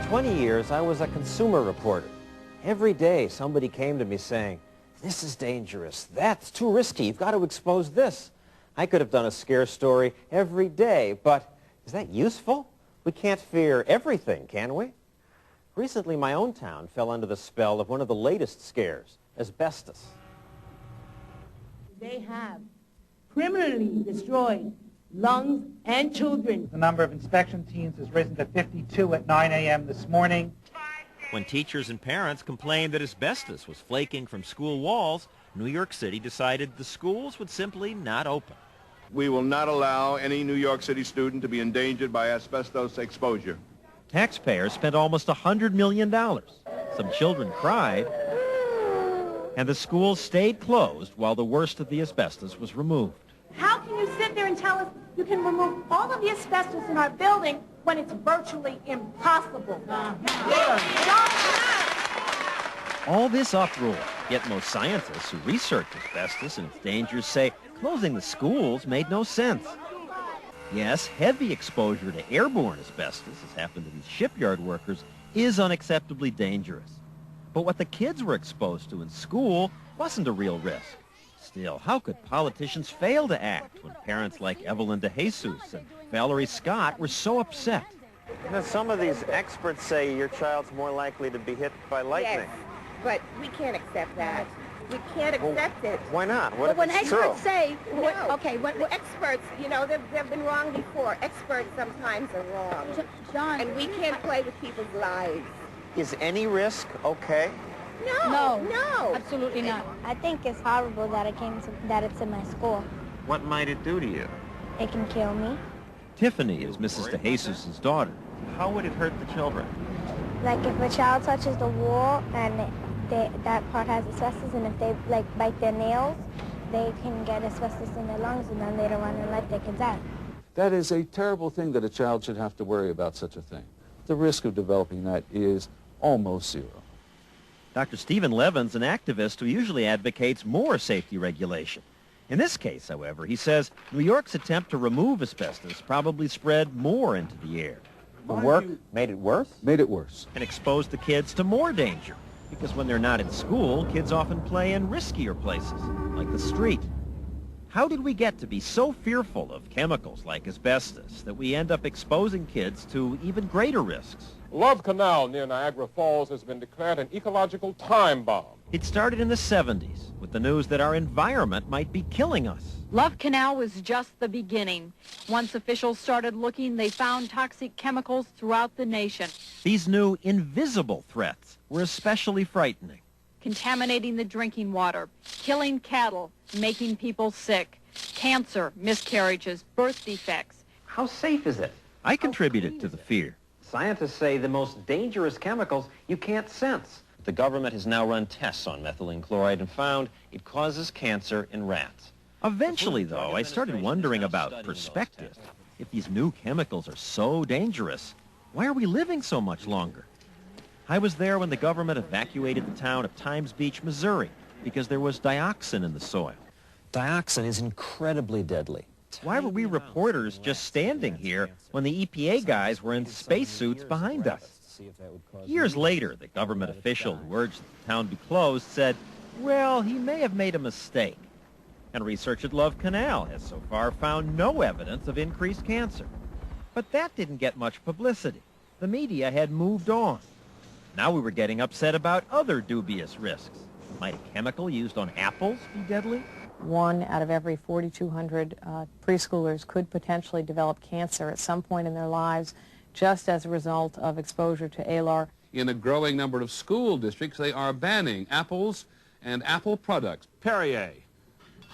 For 20 years, I was a consumer reporter. Every day, somebody came to me saying, "This is dangerous. That's too risky. You've got to expose this." I could have done a scare story every day, but is that useful? We can't fear everything, can we? Recently, my own town fell under the spell of one of the latest scares, asbestos. They have criminally destroyed lungs and children. The number of inspection teams has risen to 52 at 9 a.m. this morning. When teachers and parents complained that asbestos was flaking from school walls, New York City decided the schools would simply not open. We will not allow any New York City student to be endangered by asbestos exposure. Taxpayers spent almost $100 million. Some children cried, and the schools stayed closed while the worst of the asbestos was removed. How can you sit there and tell us you can remove all of the asbestos in our building when it's virtually impossible? All this uproar, yet most scientists who research asbestos and its dangers say closing the schools made no sense. Yes, heavy exposure to airborne asbestos, as happened to these shipyard workers, is unacceptably dangerous. But what the kids were exposed to in school wasn't a real risk. Still, how could politicians fail to act when parents like Evelyn DeJesus and Valerie Scott were so upset? Now, some of these experts say your child's more likely to be hit by lightning. Yes, but we can't accept that. We can't accept it. Why not? What But when if it's true? experts say, when experts, you know, they've been wrong before. Experts sometimes are wrong. John. And we can't play with people's lives. Is any risk okay? No. Absolutely not. I think it's horrible that it's in my school. What might it do to you? It can kill me. Tiffany is Mrs. DeJesus' daughter. How would it hurt the children? Like if a child touches the wall and that part has asbestos, and if they bite their nails, they can get asbestos in their lungs, and then later on in life they can die. That is a terrible thing that a child should have to worry about such a thing. The risk of developing that is almost zero. Dr. Stephen Levin's an activist who usually advocates more safety regulation. In this case, however, he says New York's attempt to remove asbestos probably spread more into the air. The work made it worse? Made it worse. And exposed the kids to more danger. Because when they're not in school, kids often play in riskier places, like the street. How did we get to be so fearful of chemicals like asbestos that we end up exposing kids to even greater risks? Love Canal near Niagara Falls has been declared an ecological time bomb. It started in the 70s with the news that our environment might be killing us. Love Canal was just the beginning. Once officials started looking, they found toxic chemicals throughout the nation. These new invisible threats were especially frightening. Contaminating the drinking water, killing cattle, making people sick, cancer, miscarriages, birth defects. How safe is it? I contributed to the fear. Scientists say the most dangerous chemicals you can't sense. The government has now run tests on methylene chloride and found it causes cancer in rats. Eventually, though, I started wondering about perspective. If these new chemicals are so dangerous, why are we living so much longer? I was there when the government evacuated the town of Times Beach, Missouri, because there was dioxin in the soil. Dioxin is incredibly deadly. Why were we reporters just standing here when the EPA guys were in spacesuits behind us? Years later, the government official who urged that the town be closed said, well, he may have made a mistake. And research at Love Canal has so far found no evidence of increased cancer. But that didn't get much publicity. The media had moved on. Now we were getting upset about other dubious risks. Might a chemical used on apples be deadly? 1 out of every 4,200 preschoolers could potentially develop cancer at some point in their lives just as a result of exposure to ALAR. In a growing number of school districts, they are banning apples and apple products. Perrier.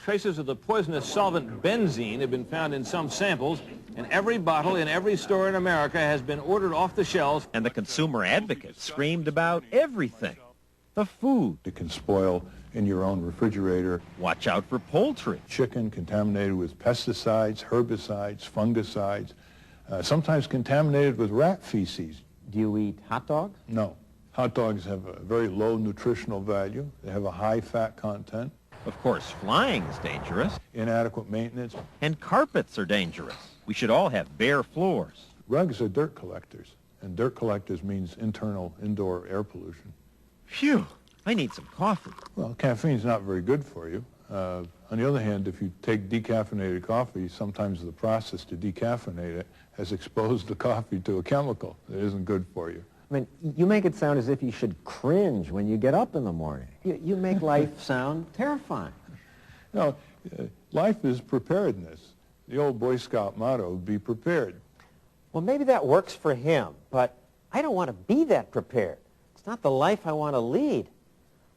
Traces of the poisonous solvent benzene have been found in some samples, and every bottle in every store in America has been ordered off the shelves. And the consumer advocates screamed about everything. The food. It can spoil in your own refrigerator. Watch out for poultry. Chicken contaminated with pesticides, herbicides, fungicides, sometimes contaminated with rat feces. Do you eat hot dogs? No. Hot dogs have a very low nutritional value. They have a high fat content. Of course, flying is dangerous. Inadequate maintenance. And carpets are dangerous. We should all have bare floors. Rugs are dirt collectors, And dirt collectors means internal, indoor air pollution. Phew, I need some coffee. Well, caffeine's not very good for you. On the other hand, if you take decaffeinated coffee, sometimes the process to decaffeinate it has exposed the coffee to a chemical that isn't good for you. I mean, you make it sound as if you should cringe when you get up in the morning. You make life sound terrifying. No, life is preparedness. The old Boy Scout motto, be prepared. Well, maybe that works for him, but I don't want to be that prepared. It's not the life I want to lead.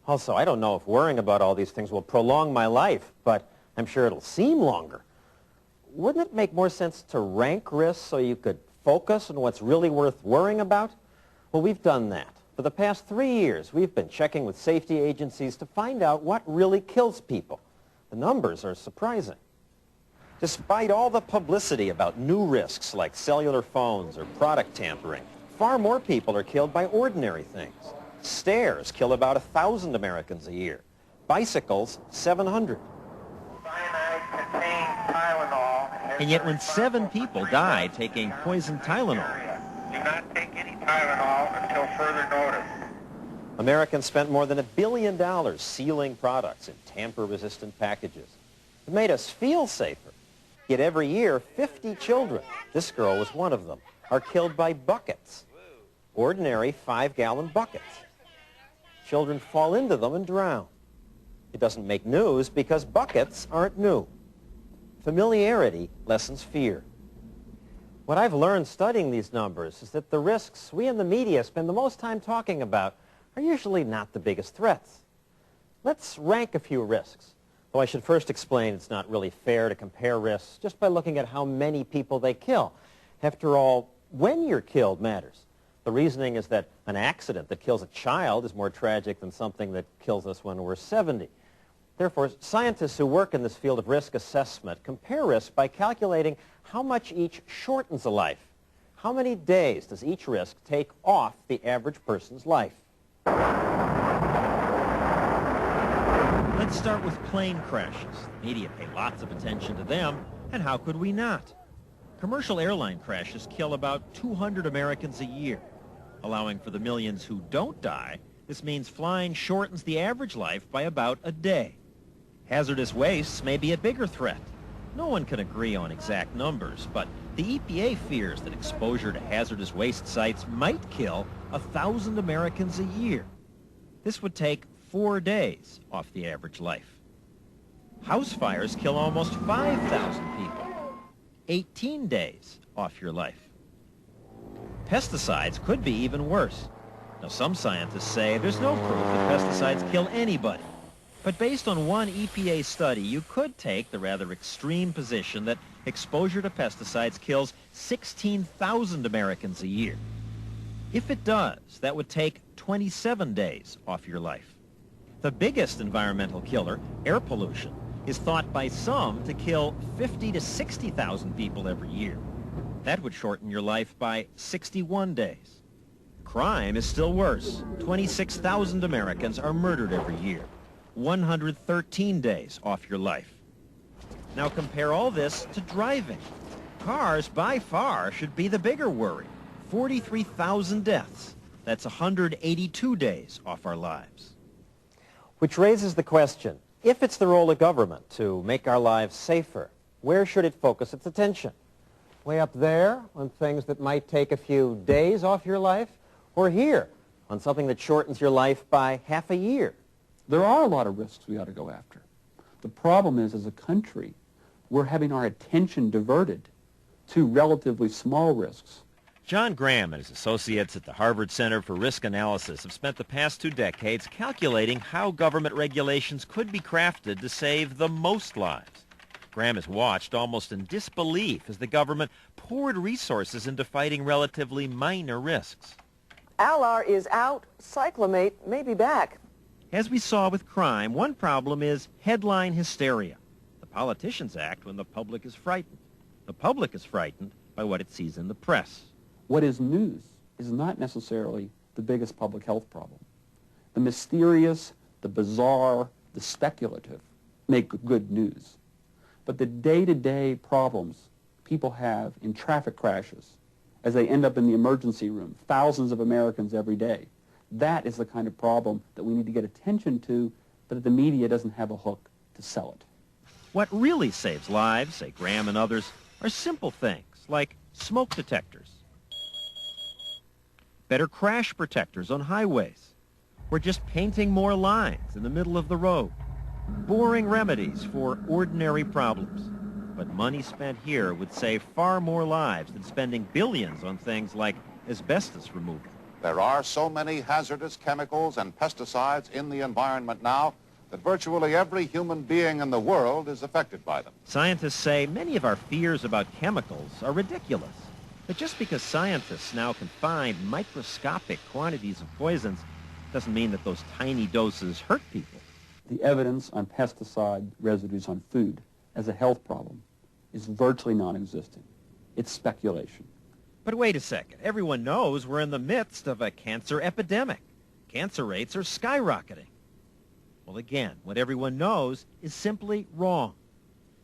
Also, I don't know if worrying about all these things will prolong my life, but I'm sure it'll seem longer. Wouldn't it make more sense to rank risks so you could focus on what's really worth worrying about? Well, we've done that. For the past 3 years, we've been checking with safety agencies to find out what really kills people. The numbers are surprising. Despite all the publicity about new risks like cellular phones or product tampering, far more people are killed by ordinary things. Stairs kill about 1,000 Americans a year. Bicycles, 700. And yet when 7 people die taking poison Tylenol, do not take any Tylenol until further notice. Americans spent more than $1 billion sealing products in tamper-resistant packages. It made us feel safer. Yet every year, 50 children, this girl was one of them, are killed by buckets. Ordinary 5-gallon buckets. Children fall into them and drown. It doesn't make news because buckets aren't new. Familiarity lessens fear. What I've learned studying these numbers is that the risks we in the media spend the most time talking about are usually not the biggest threats. Let's rank a few risks. Though I should first explain it's not really fair to compare risks just by looking at how many people they kill. After all, when you're killed matters. The reasoning is that an accident that kills a child is more tragic than something that kills us when we're 70. Therefore, scientists who work in this field of risk assessment compare risk by calculating how much each shortens a life. How many days does each risk take off the average person's life? let's start with plane crashes. The media pay lots of attention to them, and how could we not? Commercial airline crashes kill about 200 Americans a year. Allowing for the millions who don't die, this means flying shortens the average life by about a day. Hazardous wastes may be a bigger threat. No one can agree on exact numbers, but the EPA fears that exposure to hazardous waste sites might kill 1,000 Americans a year. This would take 4 days off the average life. House fires kill almost 5,000 people. 18 days off your life. Pesticides could be even worse. Now, some scientists say there's no proof that pesticides kill anybody. But based on one EPA study, you could take the rather extreme position that exposure to pesticides kills 16,000 Americans a year. If it does, that would take 27 days off your life. The biggest environmental killer, air pollution, is thought by some to kill 50 to 60,000 people every year. That would shorten your life by 61 days. Crime is still worse. 26,000 Americans are murdered every year. 113 days off your life. Now compare all this to driving. Cars, by far, should be the bigger worry. 43,000 deaths. That's 182 days off our lives. Which raises the question, if it's the role of government to make our lives safer, where should it focus its attention? Way up there on things that might take a few days off your life? Or here on something that shortens your life by half a year? There are a lot of risks we ought to go after. The problem is, as a country, we're having our attention diverted to relatively small risks. John Graham and his associates at the Harvard Center for Risk Analysis have spent the past 2 decades calculating how government regulations could be crafted to save the most lives. Graham has watched almost in disbelief as the government poured resources into fighting relatively minor risks. Alar is out, cyclamate may be back. As we saw with crime, one problem is headline hysteria. The politicians act when the public is frightened. The public is frightened by what it sees in the press. What is news is not necessarily the biggest public health problem. The mysterious, the bizarre, the speculative make good news. But the day-to-day problems people have in traffic crashes, as they end up in the emergency room, thousands of Americans every day. That is the kind of problem that we need to get attention to, but that the media doesn't have a hook to sell it. What really saves lives, say Graham and others, are simple things like smoke detectors, better crash protectors on highways, or just painting more lines in the middle of the road, boring remedies for ordinary problems. But money spent here would save far more lives than spending billions on things like asbestos removal. There are so many hazardous chemicals and pesticides in the environment now that virtually every human being in the world is affected by them. Scientists say many of our fears about chemicals are ridiculous. But just because scientists now can find microscopic quantities of poisons doesn't mean that those tiny doses hurt people. The evidence on pesticide residues on food as a health problem is virtually non-existent. It's speculation. But wait a second. Everyone knows we're in the midst of a cancer epidemic. Cancer rates are skyrocketing. Well, again, what everyone knows is simply wrong.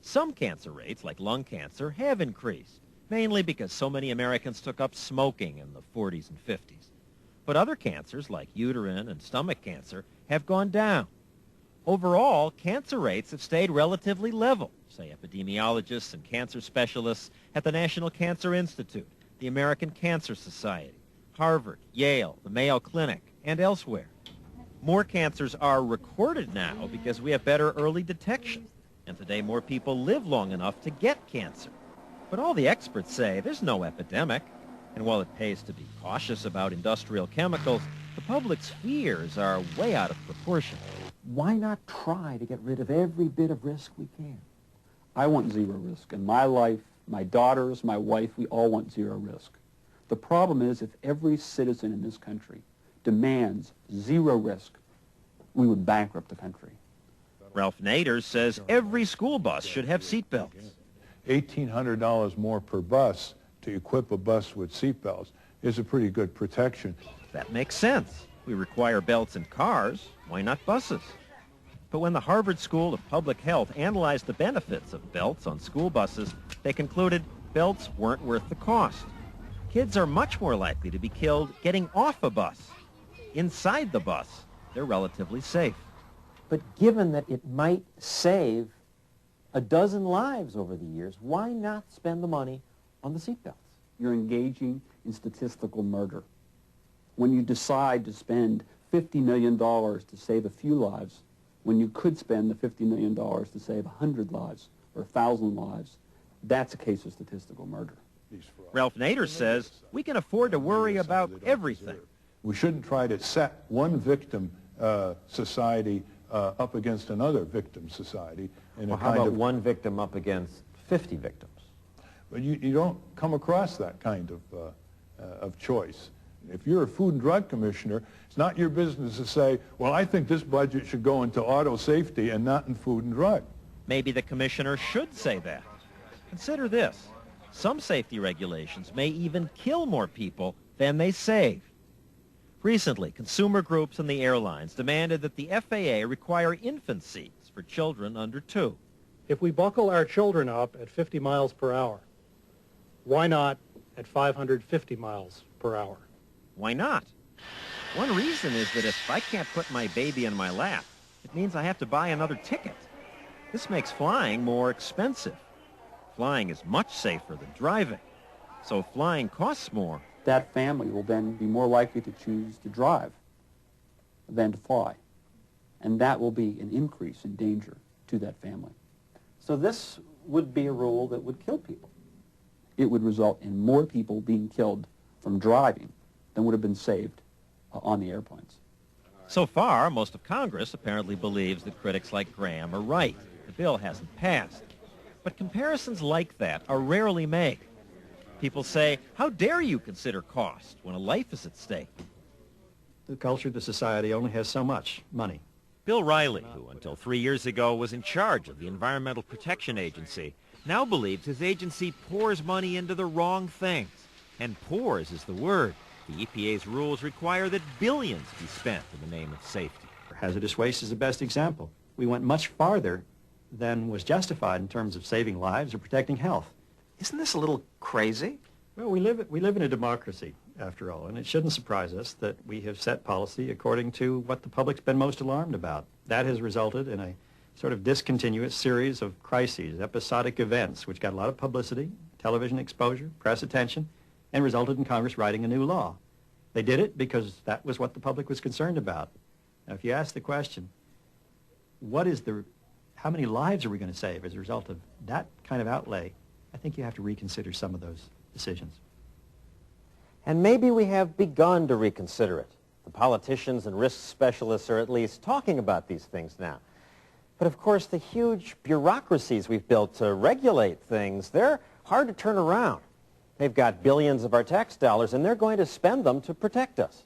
Some cancer rates, like lung cancer, have increased, mainly because so many Americans took up smoking in the 40s and 50s. But other cancers, like uterine and stomach cancer, have gone down. Overall, cancer rates have stayed relatively level, say epidemiologists and cancer specialists at the National Cancer Institute, the American Cancer Society, Harvard, Yale, the Mayo Clinic, and elsewhere. More cancers are recorded now because we have better early detection, and today more people live long enough to get cancer. But all the experts say there's no epidemic, and while it pays to be cautious about industrial chemicals, the public's fears are way out of proportion. Why not try to get rid of every bit of risk we can? I want zero risk. In my life, my daughters, my wife, we all want zero risk. The problem is if every citizen in this country demands zero risk, we would bankrupt the country. Ralph Nader says every school bus should have seatbelts. $1,800 more per bus to equip a bus with seatbelts is a pretty good protection. That makes sense. We require belts in cars. Why not buses? But when the Harvard School of Public Health analyzed the benefits of belts on school buses, they concluded belts weren't worth the cost. Kids are much more likely to be killed getting off a bus. Inside the bus, they're relatively safe. But given that it might save a dozen lives over the years, why not spend the money on the seatbelts? You're engaging in statistical murder. When you decide to spend $50 million to save a few lives, when you could spend the $50 million to save 100 lives or 1,000 lives, that's a case of statistical murder. Ralph Nader says we can afford to worry about everything. We shouldn't try to set one victim society up against another victim society. Well, how about one victim up against 50 victims? But you don't come across that kind of choice. If you're a Food and Drug Commissioner, it's not your business to say, well, I think this budget should go into auto safety and not in food and drug. Maybe the commissioner should say that. Consider this. Some safety regulations may even kill more people than they save. Recently, consumer groups and the airlines demanded that the FAA require infant seats for children under 2. If we buckle our children up at 50 miles per hour, why not at 550 miles per hour? Why not? One reason is that if I can't put my baby in my lap, it means I have to buy another ticket. This makes flying more expensive. Flying is much safer than driving. So if flying costs more, that family will then be more likely to choose to drive than to fly. And that will be an increase in danger to that family. So this would be a rule that would kill people. It would result in more people being killed from driving than would have been saved on the airplanes. So far, most of Congress apparently believes that critics like Graham are right. The bill hasn't passed. But comparisons like that are rarely made. People say, how dare you consider cost when a life is at stake? The culture, the society only has so much money. Bill Riley, who until 3 years ago was in charge of the Environmental Protection Agency, now believes his agency pours money into the wrong things. And pours is the word. The EPA's rules require that billions be spent in the name of safety. Hazardous waste is the best example. We went much farther than was justified in terms of saving lives or protecting health. Isn't this a little crazy? Well, we live in a democracy, after all, and it shouldn't surprise us that we have set policy according to what the public's been most alarmed about. That has resulted in a sort of discontinuous series of crises, episodic events, which got a lot of publicity, television exposure, press attention, and resulted in Congress writing a new law. They did it because that was what the public was concerned about. Now, if you ask the question, how many lives are we going to save as a result of that kind of outlay, I think you have to reconsider some of those decisions. And maybe we have begun to reconsider it. The politicians and risk specialists are at least talking about these things now. But of course, the huge bureaucracies we've built to regulate things, they're hard to turn around. They've got billions of our tax dollars, and they're going to spend them to protect us.